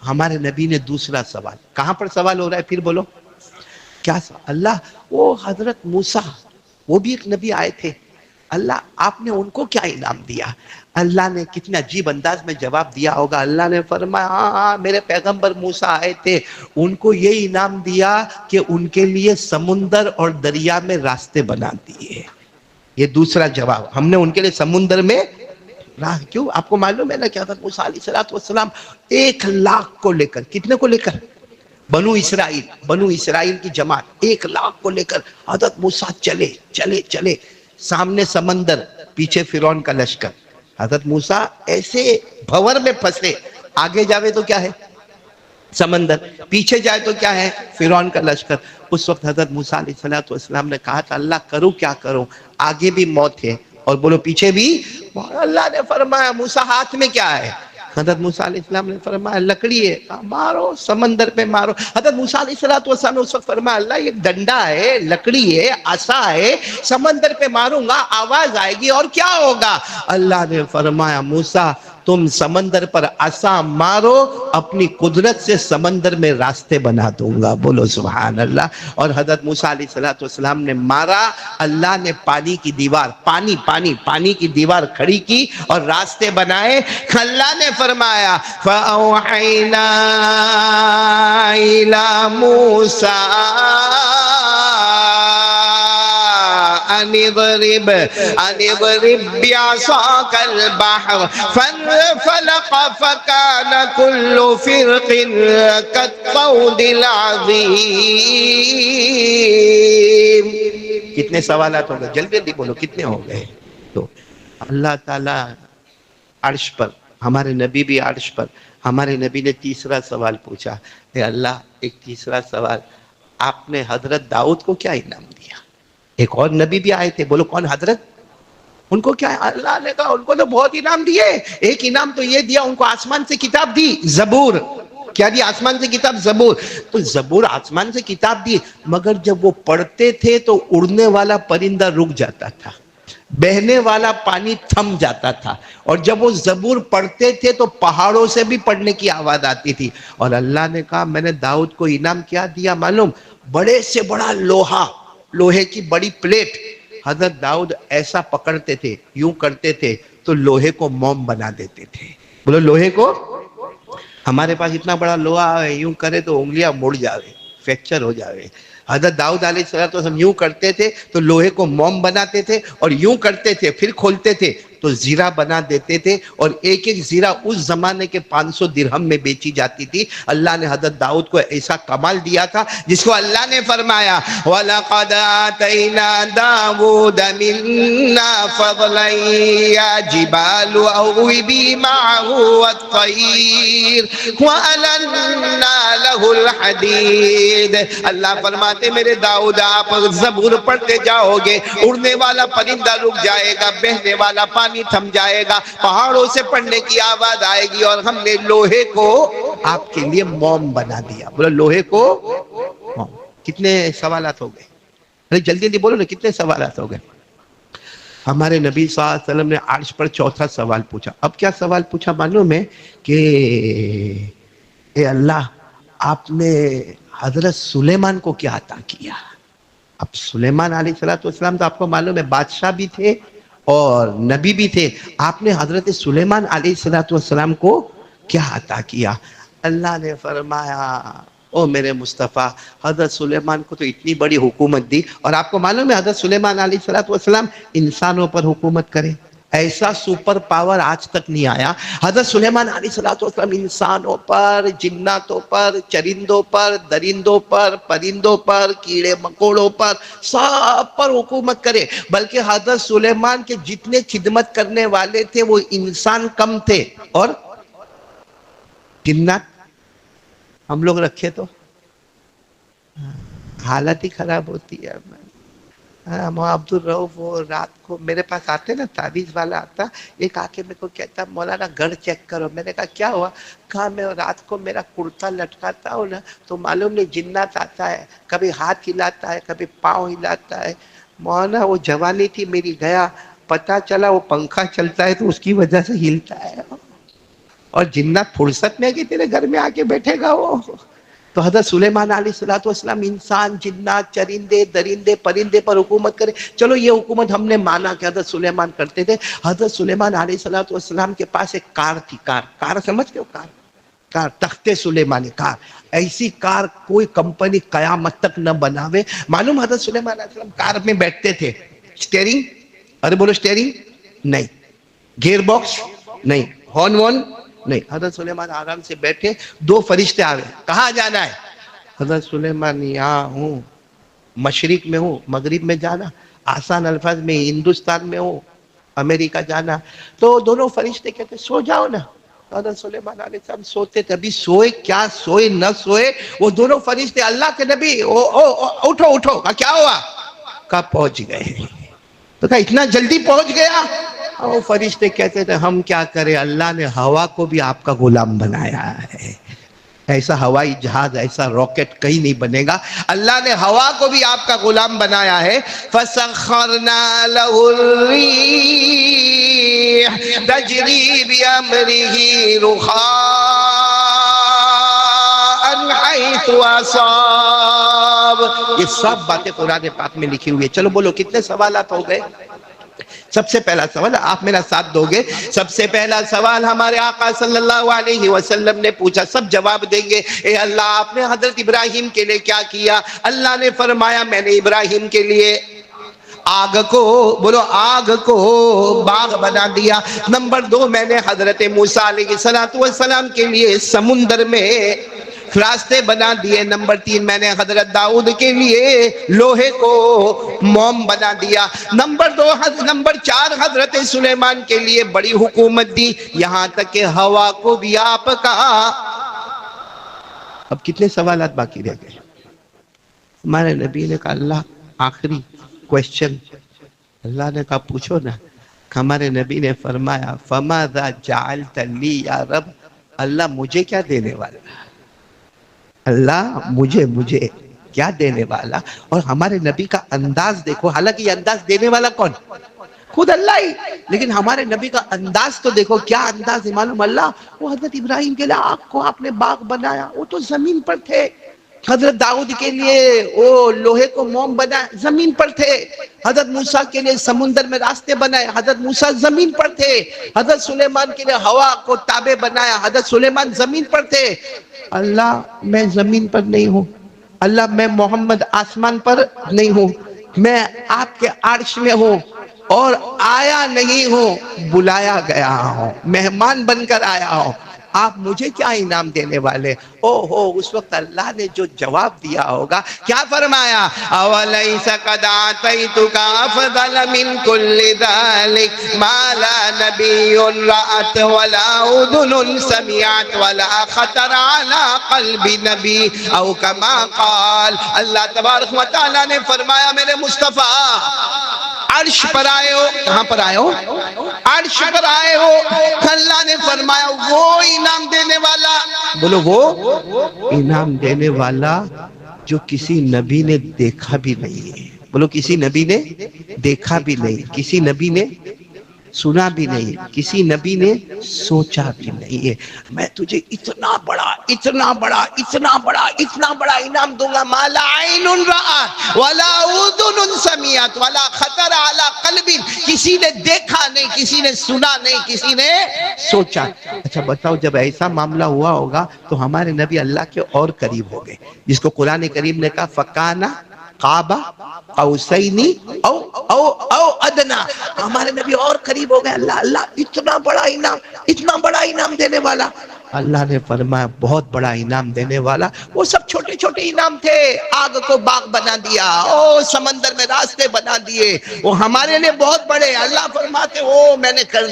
ہمارے نبی نے دوسرا سوال، کہاں پر سوال ہو رہا ہے پھر بولو کیا سوال؟ اللہ وہ حضرت موسیٰ وہ بھی ایک نبی آئے تھے، اللہ آپ نے ان کو کیا انعام دیا؟ اللہ نے کتنا عجیب انداز میں جواب دیا ہوگا۔ اللہ نے فرمایا ہاں میرے پیغمبر موسیٰ آئے تھے، ان کو یہ انعام دیا کہ ان کے لیے سمندر اور دریا میں راستے بنا دیے۔ یہ دوسرا جواب، ہم نے ان کے لیے سمندر میں راہ، کیوں آپ کو معلوم ہے نا کہ حضرت موسیٰ علیہ السلام 1 لاکھ کو لے کر، کتنے کو لے کر؟ بنو اسرائیل کی جماعت 1 لاکھ کو لے کر حضرت موسیٰ چلے سامنے سمندر، پیچھے فرعون کا لشکر۔ حضرت موسیٰ ایسے بھور میں پھنسے، آگے جاوے تو کیا ہے؟ سمندر، پیچھے جائے تو کیا ہے؟ فرعون کا لشکر۔ اس وقت حضرت موسیٰ علیہ السلام نے کہا تھا اللہ کروں کیا کروں، آگے بھی موت ہے اور بولو پیچھے بھی۔ اللہ نے فرمایا موسیٰ ہاتھ میں کیا ہے؟ حضرت موسیٰ علیہ السلام نے فرمایا لکڑی ہے، مارو سمندر پہ مارو۔ حضرت موسیٰ علیہ السلام نے اس وقت فرمایا اللہ یہ ڈنڈا ہے، لکڑی ہے، عصا ہے، سمندر پہ ماروں گا آواز آئے گی اور کیا ہوگا؟ اللہ نے فرمایا موسیٰ تم سمندر پر عصا مارو، اپنی قدرت سے سمندر میں راستے بنا دوں گا، بولو سبحان اللہ۔ اور حضرت موسیٰ علیہ السلام نے مارا، اللہ نے پانی کی دیوار، پانی کی دیوار کھڑی کی اور راستے بنائے۔ اللہ نے فرمایا فَأَوْحَيْنَا إِلَى مُوسَىٰ أن اضرب بعصاك البحر فانفلق فكان كل فرق كالطود العظيم۔ کتنے سوالات ہو گئے؟ جلدی بولو کتنے ہو گئے؟ تو اللہ تعالیٰ عرش پر، ہمارے نبی بھی عرش پر، ہمارے نبی نے تیسرا سوال پوچھا، اے اللہ ایک تیسرا سوال، آپ نے حضرت داؤد کو کیا انعام دیا؟ ایک اور نبی بھی آئے تھے، بولو کون؟ حضرت، ان کو کیا؟ اللہ نے کہا ان کو تو بہت انعام دیے۔ ایک انعام تو یہ دیا ان کو آسمان سے کتاب دی، زبور۔ کیا دی آسمان سے کتاب؟ زبور۔ تو زبور آسمان سے کتاب دی، مگر جب وہ پڑھتے تھے تو اڑنے والا پرندہ رک جاتا تھا، بہنے والا پانی تھم جاتا تھا، اور جب وہ زبور پڑھتے تھے تو پہاڑوں سے بھی پڑھنے کی آواز آتی تھی۔ اور اللہ نے کہا میں نے داؤد کو انعام کیا دیا معلوم؟ بڑے سے بڑا لوہے کی بڑی پلیٹ، حضرت داؤد ایسا پکڑتے تھے، یوں کرتے تھے تو لوہے کو موم بنا دیتے تھے۔ بولو لوہے کو، ہمارے پاس اتنا بڑا لوہا ہے، یوں کرے تو انگلیاں مڑ جاوے، فریکچر ہو جاوے۔ حضرت داؤد علیہ السلام یوں کرتے تھے تو لوہے کو موم بناتے تھے، اور یوں کرتے تھے پھر کھولتے تھے تو زیرہ بنا دیتے تھے اور ایک ایک زیرہ اس زمانے کے 500 درہم میں بیچی جاتی تھی. اللہ نے حضرت داؤد کو ایسا کمال دیا تھا جس کو اللہ نے فرمایا وَلَقَدْ آتَيْنَا دَاوُودَ مِنَّا فَضْلًا يَا جِبَالُ أَوِّبِي مَعَهُ وَالطَّيْرَ وَأَلَنَّا لَهُ الْحَدِيدَ. اللہ فرماتے میرے داؤد آپ زبور پڑھتے جاؤ گے، اڑنے والا پرندہ رک جائے گا، بہنے والا پانی تھم جائے گا، پہاڑوں سے پڑھنے کی آواز آئے گی، اور ہم نے لوہے کو آپ کے لیے موم بنا دیا. بولو لوہے کو موم. کتنے سوالات ہو گئے؟ ارے جلدی جلدی بولو نا، کتنے سوالات ہو گئے؟ ہمارے نبی صلی اللہ علیہ وسلم نے عرش پر چوتھا سوال پوچھا. اب کیا سوال پوچھا معلوم ہے کہ اے اللہ آپ نے حضرت سلیمان کو کیا عطا کیا؟ اب سلیمان علیہ السلام تو آپ کو معلوم ہے بادشاہ بھی تھے اور نبی بھی تھے. آپ نے حضرت سلیمان علیہ السلام کو کیا عطا کیا؟ اللہ نے فرمایا او میرے مصطفیٰ حضرت سلیمان کو تو اتنی بڑی حکومت دی، اور آپ کو معلوم ہے حضرت سلیمان علیہ السلام انسانوں پر حکومت کرے. ایسا سپر پاور آج تک نہیں آیا. حضرت سلیمان علیہ السلام انسانوں پر، جناتوں پر، چرندوں پر، درندوں پر، پرندوں پر، کیڑے مکوڑوں پر، سب پر حکومت کرے. بلکہ حضرت سلیمان کے جتنے خدمت کرنے والے تھے وہ انسان کم تھے، اور جنات ہم لوگ رکھے تو حالت ہی خراب ہوتی ہے. عبد الرؤف وہ رات کو میرے پاس آتے نا، تعویذ والا آتا، ایک آ کے میرے کو کہتا مولانا گڑ چیک کرو. میں نے کہا کیا ہوا؟ کہا میں رات کو میرا کرتا لٹکاتا ہوں نا تو معلوم نہیں جنات آتا ہے، کبھی ہاتھ ہلاتا ہے، کبھی پاؤں ہلاتا ہے. مولانا وہ جوانی تھی میری گیا، پتا چلا وہ پنکھا چلتا ہے تو اس کی وجہ سے ہلتا ہے، اور جنات فرصت میں کہ تیرے گھر میں آ کے بیٹھے گا وہ. تو حضرت سلیمان علیہ السلام انسان، جنات، چرندے، درندے، پرندے پر حکومت کرے. چلو یہ حکومت ہم نے مانا کہ حضرت سلیمان کرتے تھے. حضرت سلیمان علیہ السلام کے پاس ایک کار تھی. کار سمجھتے ہو؟ کار تخت سلیمانی کار. ایسی کار کوئی کمپنی قیامت تک نہ بناوے. معلوم حضرت سلیمان علیہ السلام کار میں بیٹھتے تھے، سٹیئرنگ، ارے بولو سٹیئرنگ نہیں، گیئر باکس نہیں، ہارن وارن نہیں. حضرت سلیمان آرام سے بیٹھے، دو فرشتے آ گئے. کہاں جانا ہے؟ حضرت سلیمان یہاں ہوں، مشرق میں ہوں، مغرب میں جانا، آسان الفاظ میں ہندوستان میں ہوں، امریکہ جانا. تو دونوں فرشتے کہتے سو جاؤ نا. حضرت سلیمان علیہ السلام سوتے تھے. ابھی سوئے کیا، سوئے نہ سوئے، وہ دونوں فرشتے اللہ کے نبی اٹھو اٹھو. کیا ہوا؟ کہا پہنچ گئے. تو کہا اتنا جلدی پہنچ گیا؟ وہ فرشتے کہتے تھے ہم کیا کریں، اللہ نے ہوا کو بھی آپ کا غلام بنایا ہے. ایسا ہوائی جہاز، ایسا راکٹ کہیں نہیں بنے گا. اللہ نے ہوا کو بھی آپ کا غلام بنایا ہے. فَسَخَّرْنَا لَهُ الرِّيحَ تَجْرِي بِأَمْرِهِ رُخَاءً حَيْثُ أَصَابَ. یہ سب باتیں قرآن پاک میں لکھی ہوئی ہے. چلو بولو کتنے سوالات ہو گئے؟ سب سے پہلا سوال، آپ میرا ساتھ دو گے؟ سب سے پہلا سوال ہمارے آقا صلی اللہ علیہ وسلم نے پوچھا، سب جواب دیں گے. اے اللہ آپ نے حضرت ابراہیم کے لیے کیا کیا؟ اللہ نے فرمایا میں نے ابراہیم کے لیے آگ کو، بولو آگ کو باغ بنا دیا. نمبر دو، میں نے حضرت موسیٰ علیہ السلام کے لیے سمندر میں راستے بنا دیے. نمبر تین، میں نے حضرت داؤد کے لیے لوہے کو موم بنا دیا. نمبر چار، حضرت سلیمان کے لیے بڑی حکومت دی، یہاں تک کہ ہوا کو بھی آپ کا. اب کتنے سوالات باقی رہ گئے؟ ہمارے نبی نے کہا اللہ آخری کویسچن، اللہ نے کہا پوچھو نا. ہمارے نبی نے فرمایا فَمَاذَا جَعَلْتَ لِي یا رب، اللہ مجھے کیا دینے والا، اللہ مجھے کیا دینے والا. اور ہمارے نبی کا انداز دیکھو، حالانکہ یہ انداز دینے والا کون؟ خود اللہ ہی. لیکن ہمارے نبی کا انداز تو دیکھو، کیا انداز ہے معلوم؟ اللہ وہ حضرت ابراہیم کے لیے آگ کو آپ نے باغ بنایا، وہ تو زمین پر تھے. حضرت داؤد کے لیے وہ لوہے کو موم بنایا، زمین پر تھے. حضرت موسیٰ کے لیے سمندر میں راستے بنائے، حضرت موسیٰ زمین پر تھے. حضرت سلیمان کے لیے ہوا کو تابع بنایا، حضرت سلیمان زمین پر تھے. اللہ میں زمین پر نہیں ہوں، اللہ میں محمد آسمان پر نہیں ہوں، میں آپ کے عرش میں ہوں. اور آیا نہیں ہوں، بلایا گیا ہوں، مہمان بن کر آیا ہوں، آپ مجھے کیا انعام دینے والے؟ او ہو، اس وقت اللہ نے جو جواب دیا ہوگا، کیا فرمایا؟ اَوَلَيْسَ قَدْ آتَيْتُكَ أَفْضَلَ مِنْ كُلِّ ذَلِكَ مَا لَا نَبِيٌّ رَأَتْ وَلَا أُذُنٌ سَمِعَتْ وَلَا خَطَرَ عَلَىٰ قَلْبِ نَبِيٍّ أَوْ كَمَا قَالَ۔ اللہ تبارک و تعالیٰ نے فرمایا میرے مصطفیٰ عرش پر آئے ہو، کہاں پر آئے ہو؟ عرش پر آئے ہو، اللہ نے فرمایا وہ انعام دینے والا، بولو وہ انعام دینے والا جو کسی نبی نے دیکھا بھی نہیں ہے، بولو کسی نبی نے دیکھا بھی نہیں، کسی نبی نے سنا بھی نہیں، کسی نبی نے سوچا بھی نہیں ہے۔ میں تجھے اتنا بڑا اتنا بڑا اتنا بڑا اتنا بڑا انعام دوں گا، ما لا عین رأت ولا اذن سمعت ولا خطر علی قلب، کسی نے دیکھا نہیں، کسی نے سنا نہیں، کسی نے سوچا۔ اچھا بتاؤ، جب ایسا معاملہ ہوا ہوگا تو ہمارے نبی اللہ کے اور قریب ہو گئے، جس کو قرآن کریم نے کہا فَكَانَ قَابَ قَوْسَيْنِ او ادنا، ہمارے نبی اور قریب ہو گئے۔ اللہ اتنا بڑا انعام، اتنا بڑا انعام دینے والا۔ اللہ نے فرمایا بہت بڑا انعام دینے والا، وہ سب چھوٹے چھوٹے انعام تھے، آگ کو باغ بنا دیا، او سمندر میں راستے بنا دیے، وہ ہمارے لیے بہت بڑے۔ اللہ فرماتے او میں نے کر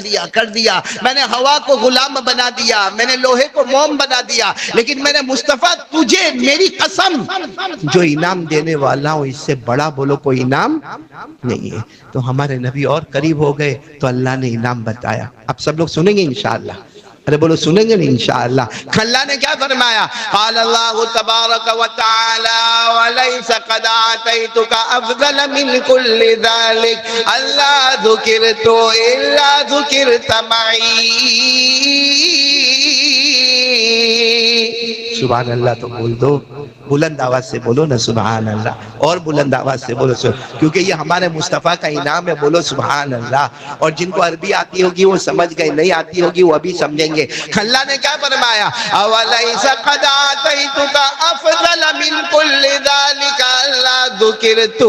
دیا، میں نے ہوا کو غلام بنا دیا، میں نے لوہے کو موم بنا دیا، لیکن میں نے مصطفیٰ تجھے میری قسم جو انعام دینے والا ہوں اس سے بڑا بولو کوئی انعام نہیں ہے۔ تو ہمارے نبی اور قریب ہو گئے تو اللہ نے انعام بتایا۔ اب سب لوگ سنیں گے انشاءاللہ، ارے بولو سنیں گے انشاءاللہ۔ اللہ نے کیا فرمایا؟ قال اللہ تبارک و تعالی وَلَيْسَ قَدْ آتَيْتُكَ أَفْضَلَ مِنْ كُلِّ ذَلِكَ أَلَّا ذُكِرْتُ إِلَّا ذُكِرْتَ مَعِي۔ سبحان اللہ تو بول دو، بلند آواز سے بولو نا سبحان اللہ، اور بلند آواز سے بولو کیونکہ یہ ہمارے مصطفیٰ کا انعام ہے، بولو سبحان اللہ۔ اور جن کو عربی آتی ہوگی وہ سمجھ گئے، نہیں آتی ہوگی وہ ابھی سمجھیں گے۔ اللہ نے کیا فرمایا؟ اَوَلَيْسَ قَدْ آتَيْتُكَ أَفْضَلَ مِنْ كُلِّ ذَلِكَ أَلَّا ذُكِرْتُ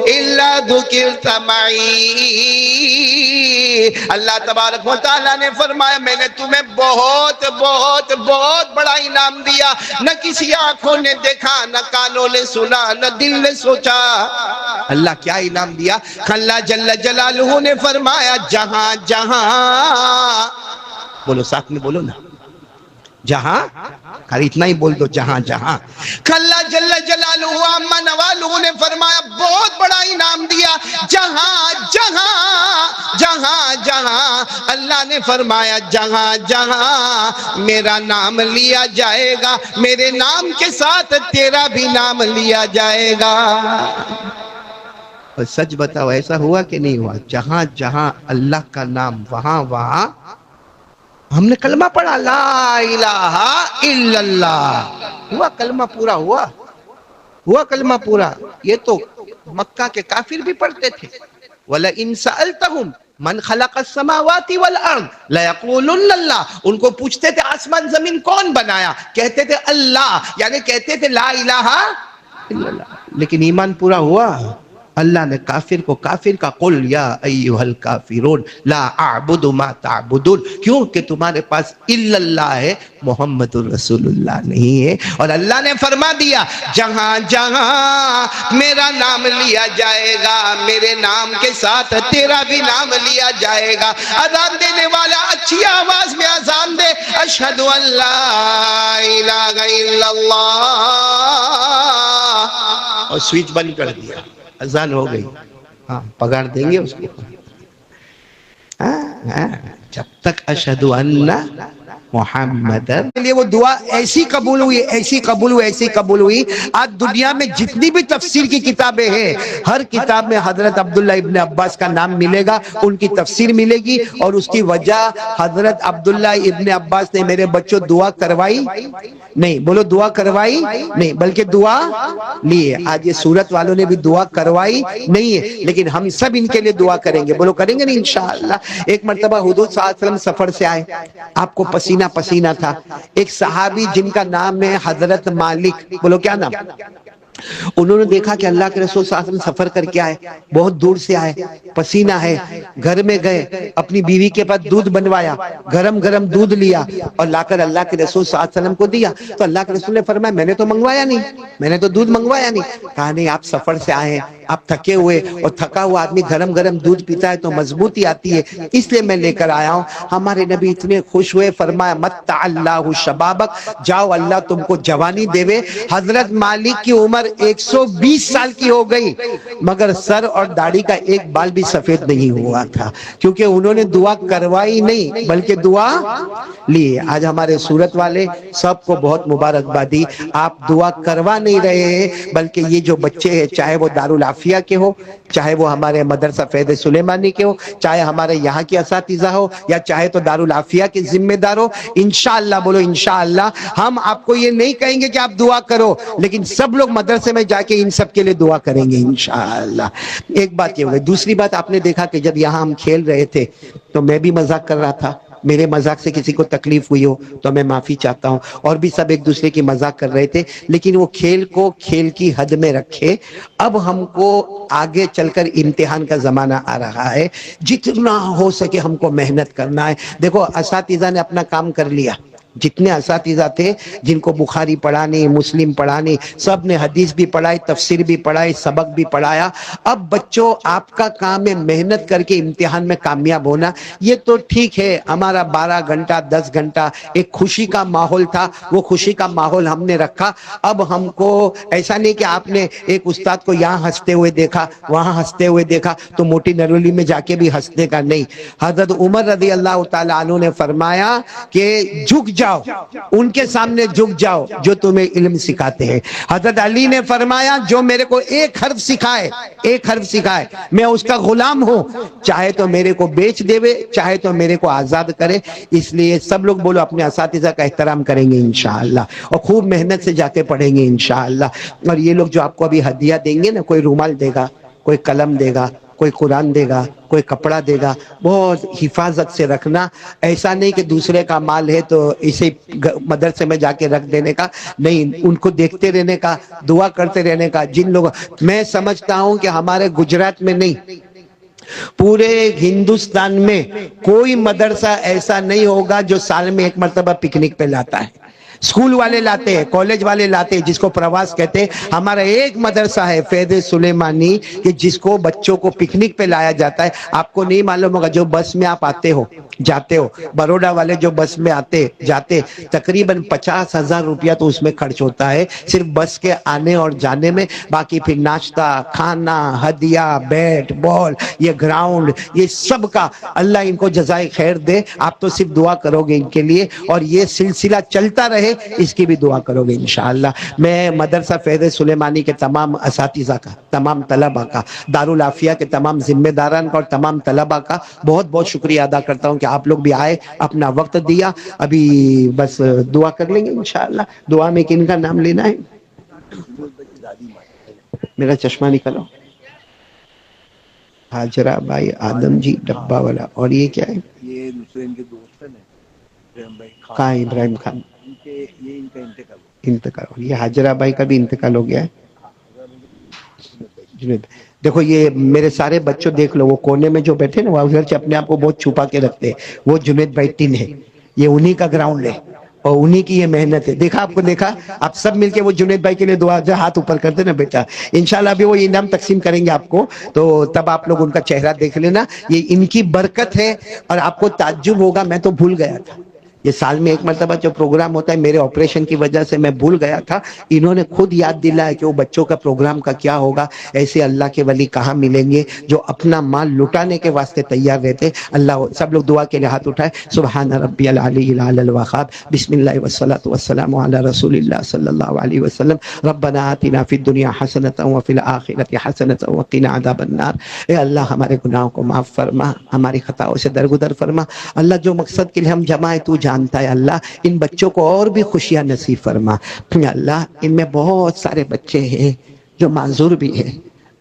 إِلَّا ذُكِرْتَ مَعِي۔ اللہ تبارک و تعالیٰ نے فرمایا میں نے تمہیں بہت بہت بہت بڑا انعام دیا، نہ کسی آنکھوں نے دیکھا، نہ کانوں نے سنا، نہ دل نے سوچا۔ اللہ کیا انعام دیا؟ اللہ جل جلالہ نے فرمایا جہاں جہاں، بولو ساتھ میں بولو نا، جہاں، خالی اتنا ہی بول دو جہاں جہاں۔ اللہ جل جلالہ عما نوالہ نے فرمایا بہت بڑا انعام دیا، جہاں جہاں جہاں جہاں، اللہ نے فرمایا جہاں جہاں میرا نام لیا جائے گا، میرے نام کے ساتھ تیرا بھی نام لیا جائے گا۔ اور سچ بتاؤ ایسا ہوا کہ نہیں ہوا؟ جہاں جہاں اللہ کا نام، وہاں وہاں ہم نے کلمہ پڑھا لا الہ الا اللہ، ہوا کلمہ پورا، ہوا کلمہ پورا۔ یہ تو مکہ کے کافر بھی پڑھتے تھے، وَلَئِن سَأَلْتَهُمْ من خلق السماوات والارض لَيَقُولُنَّ اللَّهُ، ان کو پوچھتے تھے آسمان زمین کون بنایا، کہتے تھے اللہ، یعنی کہتے تھے لا الہ الا اللہ۔ لیکن ایمان پورا ہوا؟ اللہ نے کافر کو کافر کا قل یا ایہا الکافرون لا اعبد ما تعبدون، کیوں کہ تمہارے پاس الا اللہ ہے، محمد الرسول اللہ نہیں ہے۔ اور اللہ نے فرما دیا جہاں جہاں میرا نام لیا جائے گا، میرے نام کے ساتھ تیرا بھی نام لیا جائے گا۔ اذان دینے والا اچھی آواز میں اذان دے، اشہد ان لا الہ الا اللہ، اور سوئچ بند کر دیا، اذان ہو گئی۔ ہاں پگاڑ دیں گے اس کو، جب تک اشہد ان محمد، لیے وہ دعا ایسی قبول ہوئی، ایسی قبول ہوئی، ایسی قبول ہوئی۔ آج دنیا میں جتنی بھی تفسیر کی کتابیں ہیں، ہر کتاب میں حضرت عبداللہ ابن عباس کا نام ملے گا، ان کی تفسیر ملے گی، اور اس کی وجہ حضرت عبداللہ ابن عباس نے میرے بچوں دعا کروائی نہیں، بولو دعا کروائی نہیں بلکہ دعا لیے۔ آج یہ سورت والوں نے بھی دعا کروائی نہیں ہے، لیکن ہم سب ان کے لیے دعا کریں گے، بولو کریں گے نہیں انشاءاللہ۔ ایک مرتبہ حضور صلی اللہ علیہ وسلم سفر سے آئے، آپ کو پسینہ پسینہ تھا، ایک صحابی جن کا نام ہے حضرت مالک، بولو کیا نام؟ انہوں نے دیکھا کہ اللہ کے رسول صلی اللہ علیہ وسلم سفر کر کے آئے، بہت دور سے آئے، پسینہ ہے، گھر میں گئے، اپنی بیوی کے پاس دودھ بنوایا، گرم گرم دودھ لیا اور لا کر اللہ کے رسول صلی اللہ علیہ وسلم کو دیا۔ تو اللہ کے رسول نے فرمایا میں نے تو منگوایا نہیں، میں نے تو دودھ منگوایا نہیں۔ کہا نہیں، آپ سفر سے آئے ہیں، آپ تھکے ہوئے، اور تھکا ہوا آدمی گرم گرم دودھ پیتا ہے تو مضبوطی آتی ہے، اس لیے میں لے کر آیا ہوں۔ ہمارے نبی اتنے خوش ہوئے، فرمایا متع اللہ شبابک، جاؤ اللہ تم کو جوانی دے وے۔ حضرت مالک کی عمر 120 سال کی ہو گئی، مگر سر اور داڑھی کا ایک بال بھی سفید نہیں ہوا تھا، کیونکہ انہوں نے دعا کروائی نہیں بلکہ دعا لی۔ آج ہمارے صورت والے سب کو بہت مبارکبادی، آپ دعا کروا نہیں رہے ہیں، بلکہ یہ جو بچے ہیں، چاہے وہ دارالعافیہ کے ہو، چاہے وہ ہمارے مدرسہ فیض سلیمانی کے ہو، چاہے ہمارے یہاں کے اساتذہ ہو، یا چاہے تو دارالعافیہ کے ذمہ دار ہو، انشاءاللہ بولو انشاءاللہ، ہم آپ کو یہ نہیں کہیں گے کہ آپ دعا کرو، لیکن سب لوگ مدرسے میں جا کے ان سب کے لیے دعا کریں گے انشاءاللہ۔ ایک بات یہ ہوگی۔ دوسری بات، آپ نے دیکھا کہ جب یہاں ہم کھیل رہے تھے تو میں بھی مذاق کر رہا تھا، میرے مذاق سے کسی کو تکلیف ہوئی ہو تو میں معافی چاہتا ہوں، اور بھی سب ایک دوسرے کی مذاق کر رہے تھے، لیکن وہ کھیل کو کھیل کی حد میں رکھے۔ اب ہم کو آگے چل کر امتحان کا زمانہ آ رہا ہے، جتنا ہو سکے ہم کو محنت کرنا ہے۔ دیکھو اساتذہ نے اپنا کام کر لیا، جتنے اساتذہ تھے جن کو بخاری پڑھانی، مسلم پڑھانی، سب نے حدیث بھی پڑھائی، تفسیر بھی پڑھائی، سبق بھی پڑھایا۔ اب بچوں آپ کا کام ہے محنت کر کے امتحان میں کامیاب ہونا۔ یہ تو ٹھیک ہے، ہمارا 12 گھنٹہ 10 گھنٹہ ایک خوشی کا ماحول تھا، وہ خوشی کا ماحول ہم نے رکھا۔ اب ہم کو ایسا نہیں کہ آپ نے ایک استاد کو یہاں ہنستے ہوئے دیکھا، وہاں ہنستے ہوئے دیکھا تو موٹی نرولی میں جا کے بھی ہنسنے کا نہیں۔ حضرت عمر رضی اللہ تعالیٰ عنہ نے فرمایا کہ جھک جاؤ، ان کے سامنے جھک جاؤ جو تمہیں علم سکھاتے ہیں۔ حضرت علی نے فرمایا جو میرے کو ایک حرف سکھائے، ایک حرف سکھائے، میں اس کا غلام ہوں، چاہے تو میرے کو بیچ دے، چاہے تو میرے کو آزاد کرے۔ اس لیے سب لوگ بولو اپنے اساتذہ کا احترام کریں گے انشاءاللہ، اور خوب محنت سے جا کے پڑھیں گے انشاءاللہ۔ اور یہ لوگ جو آپ کو ابھی ہدیہ دیں گے نا، کوئی رومال دے گا، کوئی قلم دے گا، کوئی قرآن دے گا، کوئی کپڑا دے گا، بہت حفاظت سے رکھنا۔ ایسا نہیں کہ دوسرے کا مال ہے تو اسے مدرسے میں جا کے رکھ دینے کا، نہیں، ان کو دیکھتے رہنے کا، دعا کرتے رہنے کا۔ جن لوگ، میں سمجھتا ہوں کہ ہمارے گجرات میں نہیں، پورے ہندوستان میں کوئی مدرسہ ایسا نہیں ہوگا جو سال میں ایک مرتبہ پکنک پہ لاتا ہے۔ اسکول والے لاتے ہیں، کالج والے لاتے ہیں، جس کو پرواز کہتے ہیں۔ ہمارا ایک مدرسہ ہے فیض سلیمانی کہ جس کو بچوں کو پکنک پہ لایا جاتا ہے۔ آپ کو نہیں معلوم ہوگا، جو بس میں آپ آتے ہو جاتے ہو، بروڈا والے جو بس میں آتے جاتے، تقریباً 50,000 روپیہ تو اس میں خرچ ہوتا ہے صرف بس کے آنے اور جانے میں۔ باقی پھر ناشتہ، کھانا، ہدیہ، بیٹ بال، یہ گراؤنڈ، یہ سب کا اللہ ان کو جزائے خیر دے۔ آپ تو صرف دعا کرو گے ان کے لیے، اور یہ سلسلہ چلتا رہے، اس کی بھی دعا کرو گے انشاءاللہ۔ میں مدرسہ فیض سلیمانی کے تمام اساتذہ کا، تمام طلبہ کا، دارالعافیہ کے تمام ذمہ داران کا اور تمام طلبہ کا بہت بہت شکریہ ادا کرتا ہوں کہ آپ لوگ بھی آئے، اپنا وقت دیا۔ ابھی بس دعا کر لیں گے انشاءاللہ۔ دعا میں کن کا نام لینا ہے؟ میرا چشمہ نکلو۔ حاجرہ بھائی آدم جی ڈبہ والا، اور یہ کیا ہے؟ یہ دوسرے ان کے دوست ہیں کہاں ہے؟ ابراہیم خان، یہ ان کا انتقال انتقال۔ یہ حاجرہ بھائی کا بھی انتقال ہو گیا ہے۔ جنید، دیکھو یہ میرے سارے بچوں دیکھ لو، وہ کونے میں جو بیٹھے نا، وہ ادھر سے اپنے آپ کو بہت چھپا کے رکھتے ہیں، وہ جنید بھائی ٹن ہے، یہ انہی کا گراؤنڈ ہے اور انہی کی یہ محنت ہے۔ دیکھا آپ کو، دیکھا آپ سب مل کے وہ جنید بھائی کے لیے دعا، جو ہاتھ اوپر کرتے نا بیٹا، انشاءاللہ ابھی وہ انعام تقسیم کریں گے آپ کو، تو تب آپ لوگ ان کا چہرہ دیکھ لینا۔ یہ ان کی برکت ہے، اور آپ کو تعجب ہوگا، میں تو بھول گیا تھا، یہ سال میں ایک مرتبہ جو پروگرام ہوتا ہے، میرے آپریشن کی وجہ سے میں بھول گیا تھا، انہوں نے خود یاد دلایا کہ وہ بچوں کا پروگرام کا کیا ہوگا۔ ایسے اللہ کے ولی کہاں ملیں گے جو اپنا مال لٹانے کے واسطے تیار رہتے۔ اللہ، سب لوگ دعا کے لیے ہاتھ اٹھائے۔ سبحان ربی العلی الاعلی الوقار، بسم اللہ والصلاۃ والسلام علی رسول اللہ صلی اللہ علیہ وسلم۔ ربنا آتنا فی الدنیا حسنۃ وفی الآخرۃ حسنۃ وقنا عذاب النار۔ اے اللہ ہمارے گناہوں کو معاف فرما، ہماری خطاؤں سے درگزر فرما۔ اللہ جو مقصد کے لیے ہم جمع ہے تو جانتا ہے، اللہ ان بچوں کو اور بھی خوشیاں نصیب فرما۔ اللہ ان میں بہت سارے بچے ہیں جو معذور بھی ہیں،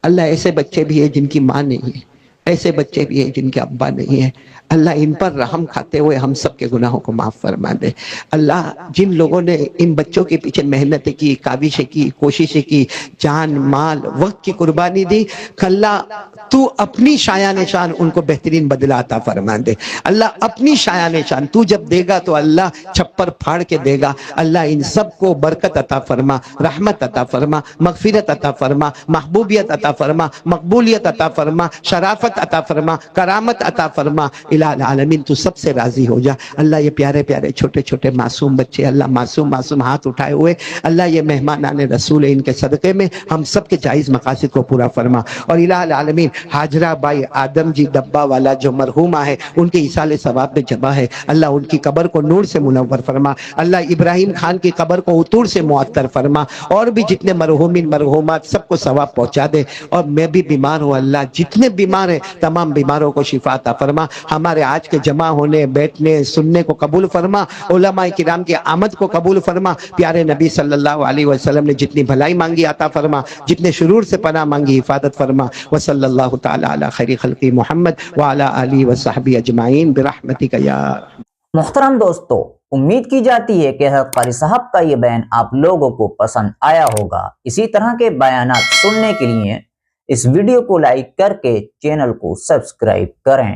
اللہ ایسے بچے بھی ہیں جن کی ماں نہیں ہے، ایسے بچے بھی ہیں جن کے ابا نہیں ہیں، اللہ ان پر رحم کھاتے ہوئے ہم سب کے گناہوں کو معاف فرما دے۔ اللہ جن لوگوں نے ان بچوں کے پیچھے محنتیں کی، کاوشیں کی، کوششیں کی، جان مال وقت کی قربانی دی، اللہ تو اپنی شایان شان ان کو بہترین بدلہ عطا فرما دے۔ اللہ اپنی شایان شان تو جب دے گا تو اللہ چھپر پھاڑ کے دے گا۔ اللہ ان سب کو برکت عطا فرما، رحمت عطا فرما، مغفرت عطا فرما، محبوبیت عطا فرما، مقبولیت عطا فرما، شرافت عطا فرما، کرامت عطا فرما۔ الہ العالمین تو سب سے راضی ہو جا۔ اللہ یہ پیارے پیارے چھوٹے چھوٹے معصوم بچے، اللہ معصوم ہاتھ اٹھائے ہوئے، اللہ یہ مہمانان رسول ان کے صدقے میں ہم سب کے جائز مقاصد کو پورا فرما۔ اور الہ العالمین حاجرہ بائی آدم جی ڈبہ والا جو مرحومہ ہے، ان کے ایصال ثواب میں جمع ہے، اللہ ان کی قبر کو نور سے منور فرما۔ اللہ ابراہیم خان کی قبر کو عطور سے معطر فرما، اور بھی جتنے مرحومین مرحومات سب کو ثواب پہنچا دے۔ اور میں بھی بیمار ہوں اللہ، جتنے بیمار ہیں تمام بیماروں کو شفا عطا فرما۔ ہمارے آج کے جمع ہونے بیٹھنے سننے کو قبول فرما، علماء کرام کی آمد کو قبول فرما۔ پیارے نبی صلی اللہ علیہ وسلم نے جتنی بھلائی مانگی عطا فرما، جتنے شرور سے پناہ مانگی حفاظت فرما۔ وصلی اللہ تعالی علی خیر خلق محمد وعلی آلہ وصحبہ اجمعین برحمتک یا محترم دوستو، امید کی جاتی ہے کہ حضرت قاری صاحب کا یہ بیان آپ لوگوں کو پسند آیا ہوگا۔ اسی طرح کے بیانات سننے کے لیے اس ویڈیو کو لائک کر کے چینل کو سبسکرائب کریں۔